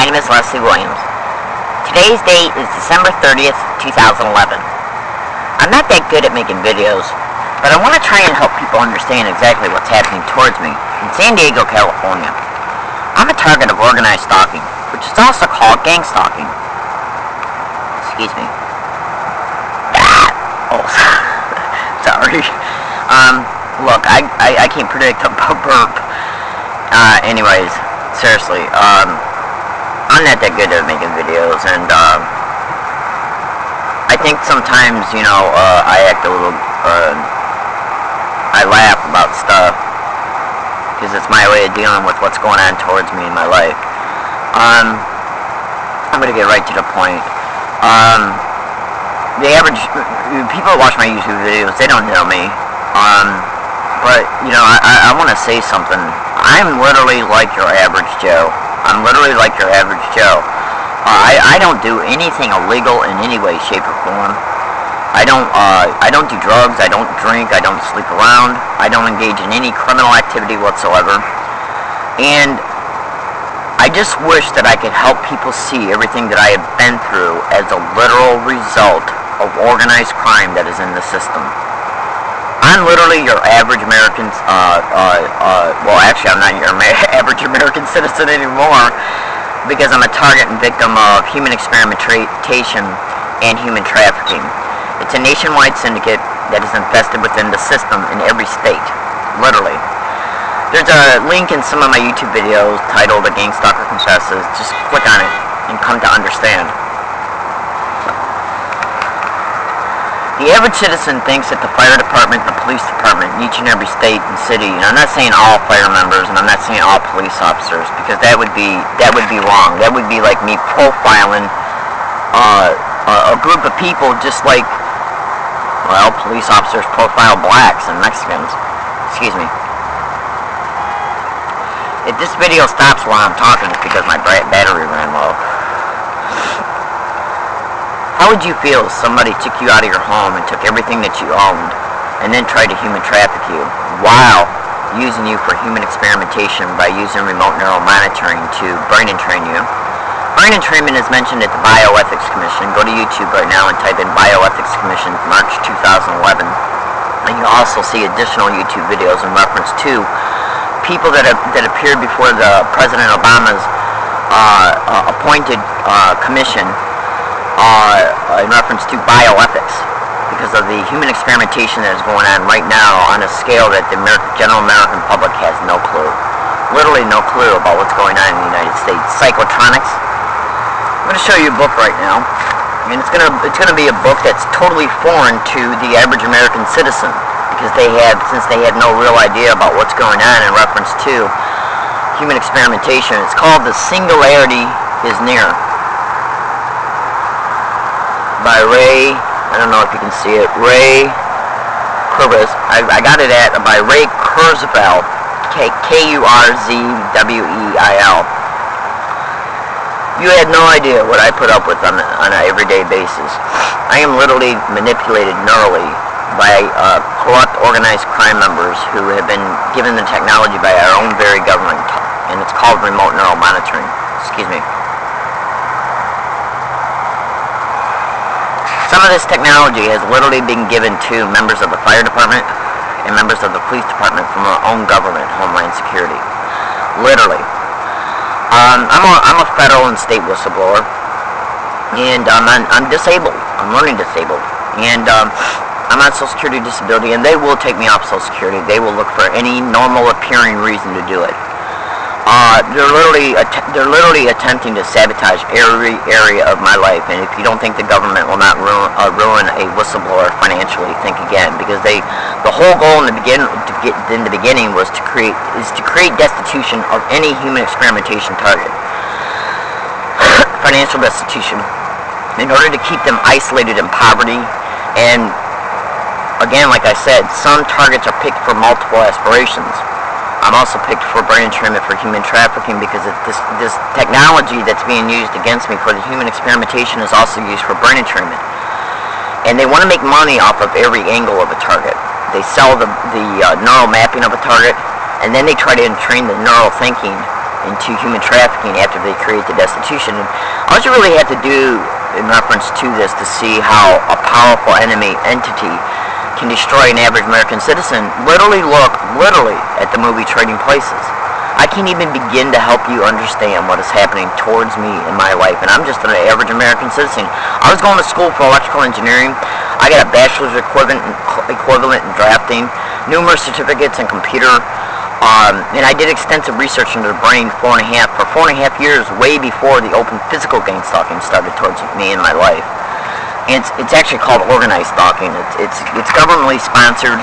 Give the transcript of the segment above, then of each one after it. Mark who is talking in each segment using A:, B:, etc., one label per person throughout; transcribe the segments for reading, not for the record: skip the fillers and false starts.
A: My name is Leslie Williams. Today's date is December 30th, 2011. I'm not that good at making videos, but I want to try and help people understand exactly what's happening towards me in San Diego, California. I'm a target of organized stalking, which is also called gang stalking. Excuse me. Oh, sorry. Look, I can't predict a burp. Anyways, seriously, I'm not that good at making videos, and I think sometimes, I act a little, I laugh about stuff, because it's my way of dealing with what's going on towards me in my life. I'm going to get right to the point. The average, people who watch my YouTube videos, they don't know me, but, I want to say something. I'm literally like your average Joe. I'm literally like your average Joe. I don't do anything illegal in any way, shape, or form. I don't do drugs. I don't drink. I don't sleep around. I don't engage in any criminal activity whatsoever. And I just wish that I could help people see everything that I have been through as a literal result of organized crime that is in the system. I'm literally your average American, well, actually, I'm not your average American citizen anymore, because I'm a target and victim of human experimentation and human trafficking. It's a nationwide syndicate that is infested within the system in every state, literally. There's a link in some of my YouTube videos titled "A Gang Stalker Confesses." Just click on it and come to understand. The average citizen thinks that the fire department, the police department, in each and every state and city, and I'm not saying all fire members, and I'm not saying all police officers, because that would be wrong. That would be like me profiling a group of people, just like, well, police officers profile blacks and Mexicans. Excuse me. If this video stops while I'm talking, it's because my battery ran low. How would you feel if somebody took you out of your home and took everything that you owned and then tried to human traffic you while using you for human experimentation by using remote neural monitoring to brain entrain you? Brain entrainment is mentioned at the Bioethics Commission. Go to YouTube right now and type in Bioethics Commission March 2011. And you'll also see additional YouTube videos in reference to people that appeared before the President Obama's appointed commission in reference to bioethics, because of the human experimentation that is going on right now on a scale that the general American public has no clue, literally no clue about what's going on in the United States. Psychotronics. I'm going to show you a book right now, and it's going to be a book that's totally foreign to the average American citizen, because since they had no real idea about what's going on in reference to human experimentation. It's called The Singularity is Near, by Ray, I don't know if you can see it, Ray Kurzweil. I got it by Ray Kurzweil, Kurzweil. You had no idea what I put up with on an everyday basis. I am literally manipulated neurally by corrupt organized crime members who have been given the technology by our own very government, and it's called remote neural monitoring. Excuse me. Some of this technology has literally been given to members of the fire department and members of the police department from our own government, Homeland Security. Literally. I'm a federal and state whistleblower, and I'm disabled. I'm learning disabled, and I'm on Social Security disability, and they will take me off Social Security. They will look for any normal appearing reason to do it. They're literally attempting to sabotage every area of my life, and if you don't think the government will not ruin a whistleblower financially, think again, because the whole goal in the beginning was to create destitution of any human experimentation target, financial destitution, in order to keep them isolated in poverty. And again, like I said, some targets are picked for multiple aspirations. I'm also picked for brain entrainment for human trafficking, because this technology that's being used against me for the human experimentation is also used for brain entrainment. And they want to make money off of every angle of a target. They sell the neural mapping of a target, and then they try to entrain the neural thinking into human trafficking after they create the destitution. And all you really have to do in reference to this to see how a powerful entity can destroy an average American citizen, literally look at the movie Trading Places. I can't even begin to help you understand what is happening towards me in my life, and I'm just an average American citizen. I was going to school for electrical engineering. I got a bachelor's equivalent in drafting, numerous certificates in computer, and I did extensive research into the brain for 4.5 years, way before the open physical gang stalking started towards me in my life. And it's actually called organized stalking. It's governmentally sponsored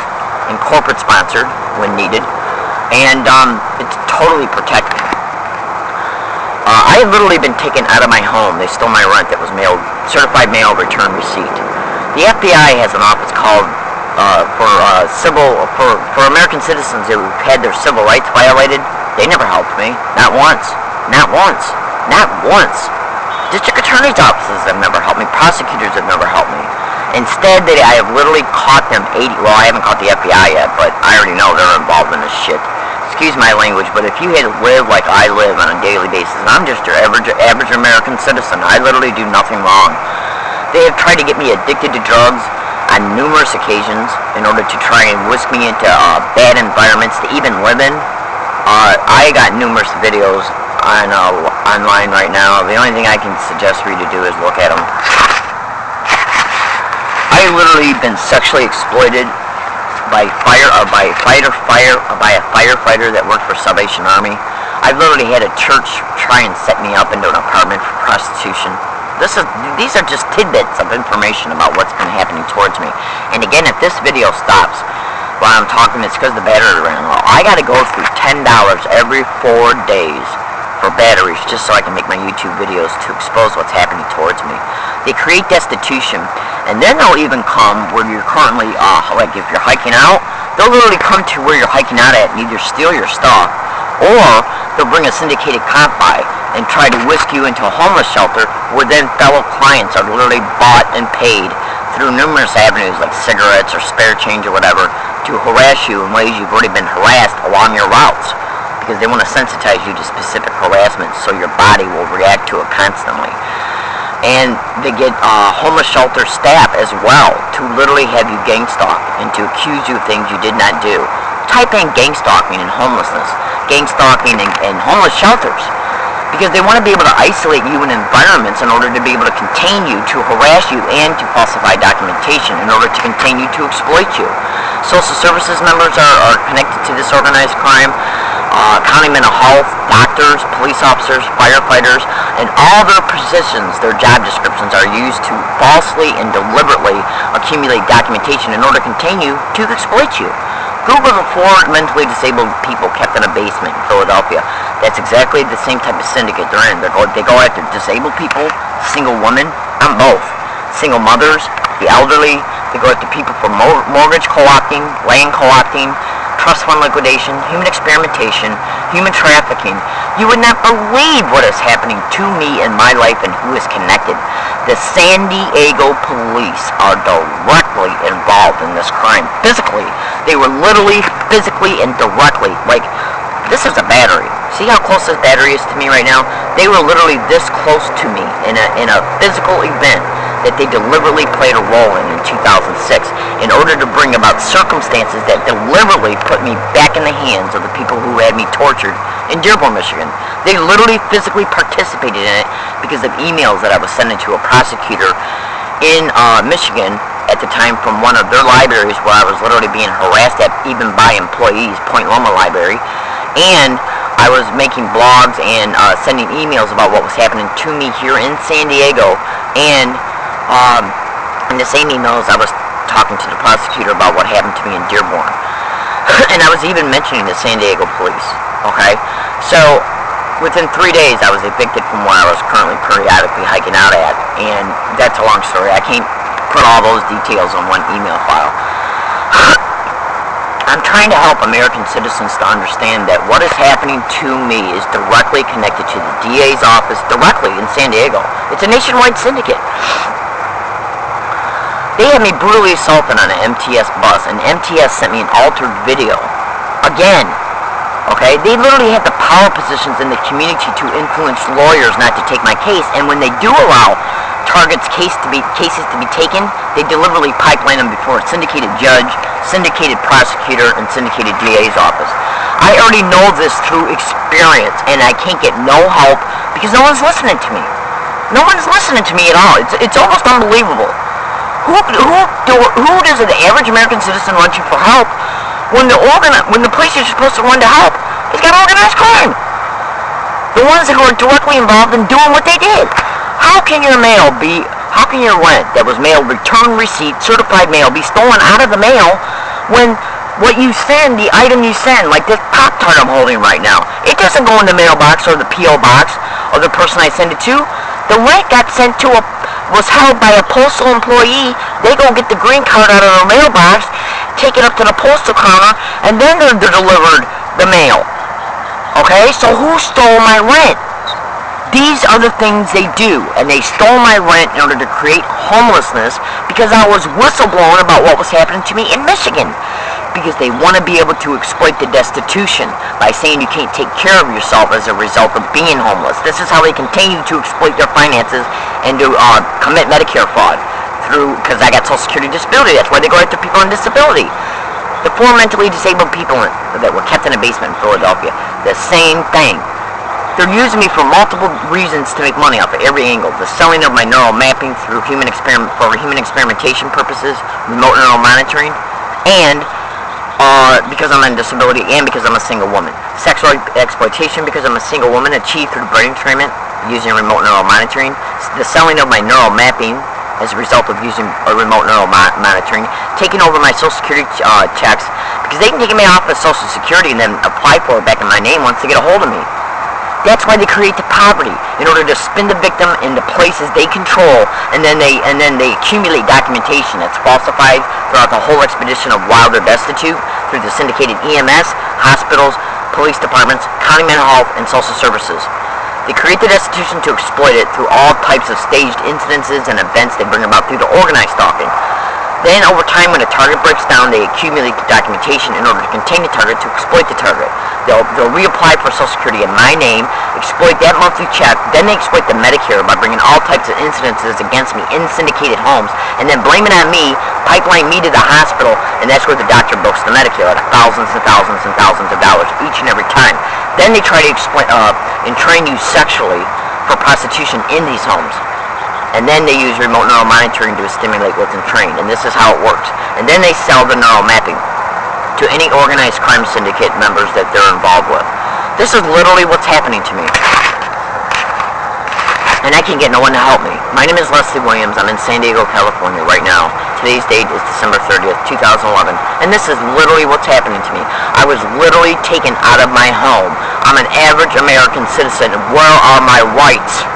A: and corporate sponsored when needed. And it's totally protected. I had literally been taken out of my home. They stole my rent that was mailed, certified mail return receipt. The FBI has an office called for American citizens who had their civil rights violated. They never helped me. Not once. Not once. Not once. District attorney's offices have never helped me. Prosecutors have never helped me. Instead, I have literally caught them well, I haven't caught the FBI yet, but I already know they're involved in this shit. Excuse my language, but if you had lived like I live on a daily basis, and I'm just your average American citizen, I literally do nothing wrong. They have tried to get me addicted to drugs on numerous occasions in order to try and whisk me into bad environments to even live in. I got numerous videos online right now. The only thing I can suggest for you to do is look at them. I literally been sexually exploited by a firefighter that worked for Salvation Army. I've literally had a church try and set me up into an apartment for prostitution. These are just tidbits of information about what's been happening towards me. And again, if this video stops while I'm talking, it's because the battery ran low. I got to go through $10 every 4 days for batteries just so I can make my YouTube videos to expose what's happening towards me. They create destitution, and then they'll even come where you're currently, like if you're hiking out, they'll literally come to where you're hiking out at and either steal your stuff, or they'll bring a syndicated cop by and try to whisk you into a homeless shelter where then fellow clients are literally bought and paid through numerous avenues like cigarettes or spare change or whatever to harass you in ways you've already been harassed along your routes, because they want to sensitize you to specific harassment so your body will react to it constantly. And they get homeless shelter staff as well to literally have you gang stalk and to accuse you of things you did not do. Type in gang stalking and homelessness, gang stalking and homeless shelters, because they want to be able to isolate you in environments in order to be able to contain you, to harass you, and to falsify documentation in order to continue to exploit you. Social services members are connected to this organized crime. County mental health, doctors, police officers, firefighters, and all their positions, their job descriptions are used to falsely and deliberately accumulate documentation in order to continue to exploit you. Google the 4 mentally disabled people kept in a basement in Philadelphia. That's exactly the same type of syndicate they're in. They go after disabled people, single women, I'm both, single mothers, the elderly. They go after people for mortgage co-opting, land co-opting, trust fund liquidation, human experimentation, human trafficking. You would not believe what is happening to me in my life and who is connected. The San Diego police are directly involved in this crime. Physically. They were literally, physically, and directly. Like, this is a battery. See how close this battery is to me right now? They were literally this close to me in a physical event that they deliberately played a role in 2006 in order to bring about circumstances that deliberately put me back in the hands of the people who had me tortured in Dearborn, Michigan. They literally physically participated in it because of emails that I was sending to a prosecutor in Michigan at the time from one of their libraries where I was literally being harassed at even by employees, Point Loma Library, and I was making blogs and sending emails about what was happening to me here in San Diego, and in the same emails I was talking to the prosecutor about what happened to me in Dearborn. And I was even mentioning the San Diego police, okay? So, within 3 days I was evicted from where I was currently periodically hiking out at, and that's a long story. I can't put all those details on one email file. I'm trying to help American citizens to understand that what is happening to me is directly connected to the DA's office, directly in San Diego. It's a nationwide syndicate. They had me brutally assaulted on an MTS bus, and MTS sent me an altered video. Again, Okay? They literally have the power positions in the community to influence lawyers not to take my case. And when they do allow targets cases to be taken, they deliberately pipeline them before a syndicated judge, syndicated prosecutor, and syndicated DA's office. I already know this through experience, and I can't get no help because no one's listening to me. No one's listening to me at all. It's almost unbelievable. Who does an average American citizen run to for help when the place you're supposed to run to help has got organized crime? The ones that were directly involved in doing what they did. How can your rent that was mailed, return receipt, certified mail, be stolen out of the mail when what you send, the item you send, like this Pop-Tart I'm holding right now, it doesn't go in the mailbox or the P.O. box of the person I send it to. The rent got sent to was held by a Postal employee. They go get the green card out of their mailbox, take it up to the Postal counter, and then they're delivered the mail. Okay, so who stole my rent? These are the things they do, and they stole my rent in order to create homelessness because I was whistleblowing about what was happening to me in Michigan. Because they want to be able to exploit the destitution by saying you can't take care of yourself as a result of being homeless. This is how they continue to exploit their finances and to commit Medicare fraud because I got Social Security disability. That's why they go after people on disability. The 4 mentally disabled people that were kept in a basement in Philadelphia, the same thing. They're using me for multiple reasons to make money off of every angle. The selling of my neural mapping through human experimentation purposes, remote neural monitoring, and because I'm on disability and because I'm a single woman. Sexual exploitation because I'm a single woman achieved through brain entrainment using remote neural monitoring. The selling of my neural mapping as a result of using remote neural monitoring. Taking over my Social Security checks because they can take me off of Social Security and then apply for it back in my name once they get a hold of me. That's why they create the poverty, in order to spin the victim into places they control, and then they accumulate documentation that's falsified throughout the whole expedition of while they're destitute through the syndicated EMS, hospitals, police departments, county mental health, and social services. They create the destitution to exploit it through all types of staged incidences and events they bring about through the organized stalking. Then, over time, when a target breaks down, they accumulate the documentation in order to contain the target to exploit the target. They'll reapply for Social Security in my name, exploit that monthly check, then they exploit the Medicare by bringing all types of incidences against me in syndicated homes, and then blame it on me, pipeline me to the hospital, and that's where the doctor books the Medicare at thousands and thousands and thousands of dollars each and every time. Then they try to entrain you sexually for prostitution in these homes. And then they use remote neural monitoring to stimulate what's entrained. And this is how it works. And then they sell the neural mapping to any organized crime syndicate members that they're involved with. This is literally what's happening to me. And I can get no one to help me. My name is Leslie Williams. I'm in San Diego, California right now. Today's date is December 30th, 2011. And this is literally what's happening to me. I was literally taken out of my home. I'm an average American citizen. Where are my rights?